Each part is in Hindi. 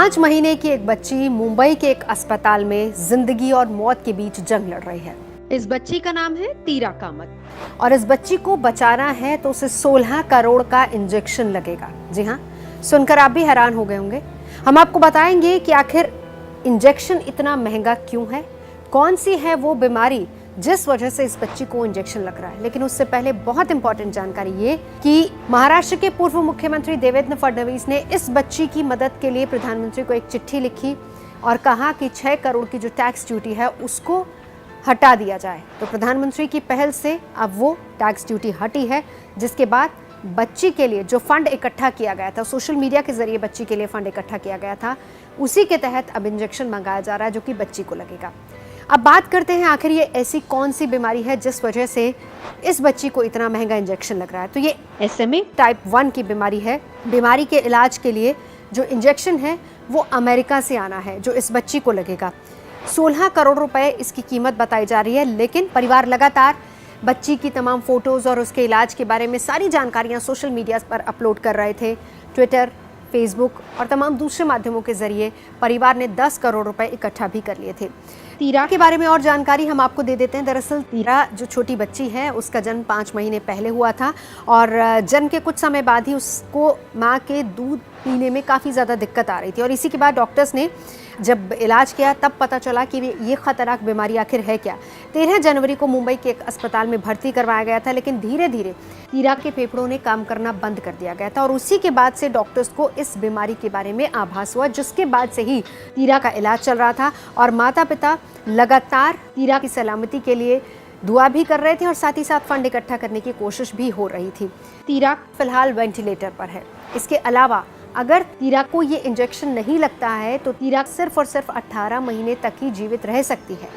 5 महीने की एक बच्ची मुंबई के एक अस्पताल में जिंदगी और मौत के बीच जंग लड़ रही है। इस बच्ची का नाम है तीरा कामत और इस बच्ची को बचाना है तो उसे 16 करोड़ का इंजेक्शन लगेगा। जी हाँ, सुनकर आप भी हैरान हो गए होंगे। हम आपको बताएंगे कि आखिर इंजेक्शन इतना महंगा क्यों है, कौन सी है वो बीमारी जिस वजह से इस बच्ची को इंजेक्शन लग रहा है। लेकिन उससे पहले बहुत इंपॉर्टेंट जानकारी ये कि महाराष्ट्र के पूर्व मुख्यमंत्री देवेंद्र फडणवीस ने इस बच्ची की मदद के लिए प्रधानमंत्री को एक चिट्ठी लिखी और कहा कि 6 करोड़ की जो टैक्स ड्यूटी है उसको हटा दिया जाए। तो प्रधानमंत्री की पहल से अब वो टैक्स ड्यूटी हटी है, जिसके बाद बच्ची के लिए जो फंड इकट्ठा किया गया था, सोशल मीडिया के जरिए बच्ची के लिए फंड इकट्ठा किया गया था, उसी के तहत अब इंजेक्शन मंगाया जा रहा है जो कि बच्ची को लगेगा। अब बात करते हैं आखिर ये ऐसी कौन सी बीमारी है जिस वजह से इस बच्ची को इतना महंगा इंजेक्शन लग रहा है। तो ये SMA टाइप 1 की बीमारी है। बीमारी के इलाज के लिए जो इंजेक्शन है वो अमेरिका से आना है, जो इस बच्ची को लगेगा। 16 करोड़ रुपए इसकी कीमत बताई जा रही है। लेकिन परिवार लगातार बच्ची की तमाम फोटोज और उसके इलाज के बारे में सारी जानकारियां सोशल मीडिया पर अपलोड कर रहे थे। ट्विटर, फेसबुक और तमाम दूसरे माध्यमों के जरिए परिवार ने 10 करोड़ रुपए इकट्ठा भी कर लिए थे। तीरा के बारे में और जानकारी हम आपको दे देते हैं। दरअसल तीरा जो छोटी बच्ची है उसका जन्म 5 महीने पहले हुआ था और जन्म के कुछ समय बाद ही उसको माँ के दूध पीने में काफ़ी ज़्यादा दिक्कत आ रही थी और इसी के बाद डॉक्टर्स ने जब इलाज किया तब पता चला कि ये खतरनाक बीमारी आखिर है क्या। 13 जनवरी को मुंबई के एक अस्पताल में भर्ती करवाया गया था, लेकिन धीरे धीरे तीरा के फेफड़ों ने काम करना बंद कर दिया गया था और उसी के बाद से डॉक्टर्स को इस बीमारी के बारे में आभास हुआ, जिसके बाद से ही तीरा का इलाज चल रहा था और माता पिता लगातार तीरा की सलामती के लिए दुआ भी कर रहे थे और साथ ही साथ फंड इकट्ठा करने की कोशिश भी हो रही थी। तीरा फिलहाल वेंटिलेटर पर है। इसके अलावा अगर तीरा को ये इंजेक्शन नहीं लगता है तो तीरा सिर्फ और सिर्फ 18 महीने तक ही जीवित रह सकती है।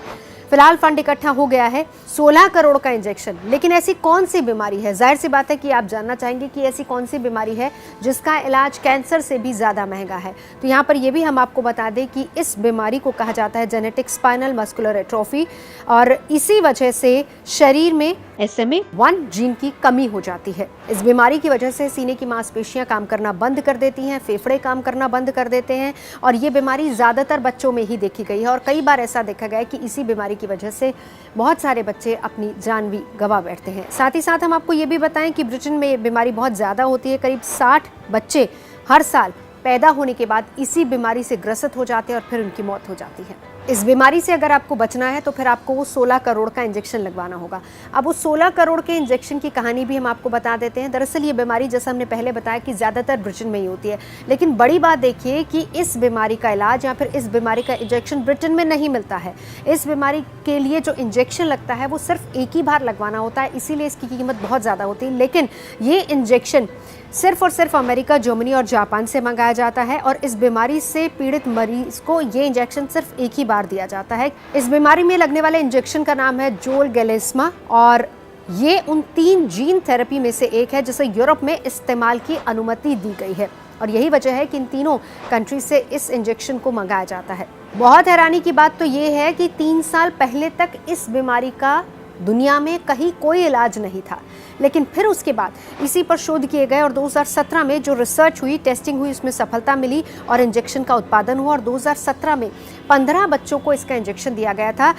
फिलहाल फंड इकट्ठा हो गया है 16 करोड़ का इंजेक्शन। लेकिन ऐसी कौन सी बीमारी है, जाहिर सी बात है कि आप जानना चाहेंगे कि ऐसी कौन सी बीमारी है जिसका इलाज कैंसर से भी ज़्यादा महंगा है। तो यहाँ पर यह भी हम आपको बता दें कि इस बीमारी को कहा जाता है जेनेटिक स्पाइनल मस्कुलर एट्रोफी और इसी वजह से शरीर में SMA 1 जीन की कमी हो जाती है। इस बीमारी की वजह से सीने की मांसपेशियां काम करना बंद कर देती हैं, फेफड़े काम करना बंद कर देते हैं और ये बीमारी ज़्यादातर बच्चों में ही देखी गई है और कई बार ऐसा देखा गया है कि इसी बीमारी की वजह से बहुत सारे बच्चे अपनी जान भी गंवा बैठते हैं। साथ ही साथ हम आपको ये भी बताएं कि ब्रिटेन में ये बीमारी बहुत ज़्यादा होती है। करीब 60 बच्चे हर साल पैदा होने के बाद इसी बीमारी से ग्रसित हो जाते हैं और फिर उनकी मौत हो जाती है। इस बीमारी से अगर आपको बचना है तो फिर आपको वो 16 करोड़ का इंजेक्शन लगवाना होगा। अब उस 16 करोड़ के इंजेक्शन की कहानी भी हम आपको बता देते हैं। दरअसल ये बीमारी, जैसा हमने पहले बताया, कि ज़्यादातर ब्रिटेन में ही होती है, लेकिन बड़ी बात देखिए कि इस बीमारी का इलाज या फिर इस बीमारी का इंजेक्शन ब्रिटेन में नहीं मिलता है। इस बीमारी के लिए जो इंजेक्शन लगता है वो सिर्फ एक ही बार लगवाना होता है, इसीलिए इसकी कीमत बहुत ज़्यादा होती है। लेकिन ये इंजेक्शन सिर्फ और सिर्फ अमेरिका, जर्मनी और जापान से मंगाया जाता है और इस बीमारी से पीड़ित मरीज को ये इंजेक्शन सिर्फ एक ही बार दिया जाता है। इस बीमारी में लगने वाले इंजेक्शन का नाम है जोलगेलेस्मा और ये उन 3 जीन थेरेपी में से एक है जिसे यूरोप में इस्तेमाल की अनुमति दी गई है और यही वजह है कि इन तीनों कंट्री से इस इंजेक्शन को मंगाया जाता है। बहुत हैरानी की बात तो ये है कि 3 साल पहले तक इस बीमारी का दुनिया में कहीं कोई इलाज नहीं था, लेकिन फिर उसके बाद इसी पर शोध किए गए और 2017 में जो रिसर्च हुई, टेस्टिंग हुई, उसमें सफलता मिली और इंजेक्शन का उत्पादन हुआ और 2017 में 15 बच्चों को इसका इंजेक्शन दिया गया था।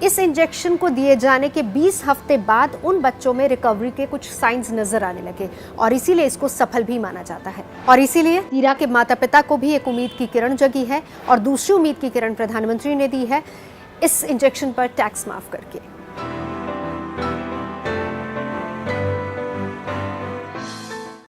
इस इंजेक्शन को दिए जाने के 20 हफ्ते बाद उन बच्चों में रिकवरी के कुछ साइंस नजर आने लगे और इसीलिए इसको सफल भी माना जाता है। और इसीलिए तीरा के माता पिता को भी एक उम्मीद की किरण जगी है और दूसरी उम्मीद की किरण प्रधानमंत्री ने दी है इस इंजेक्शन पर टैक्स माफ करके।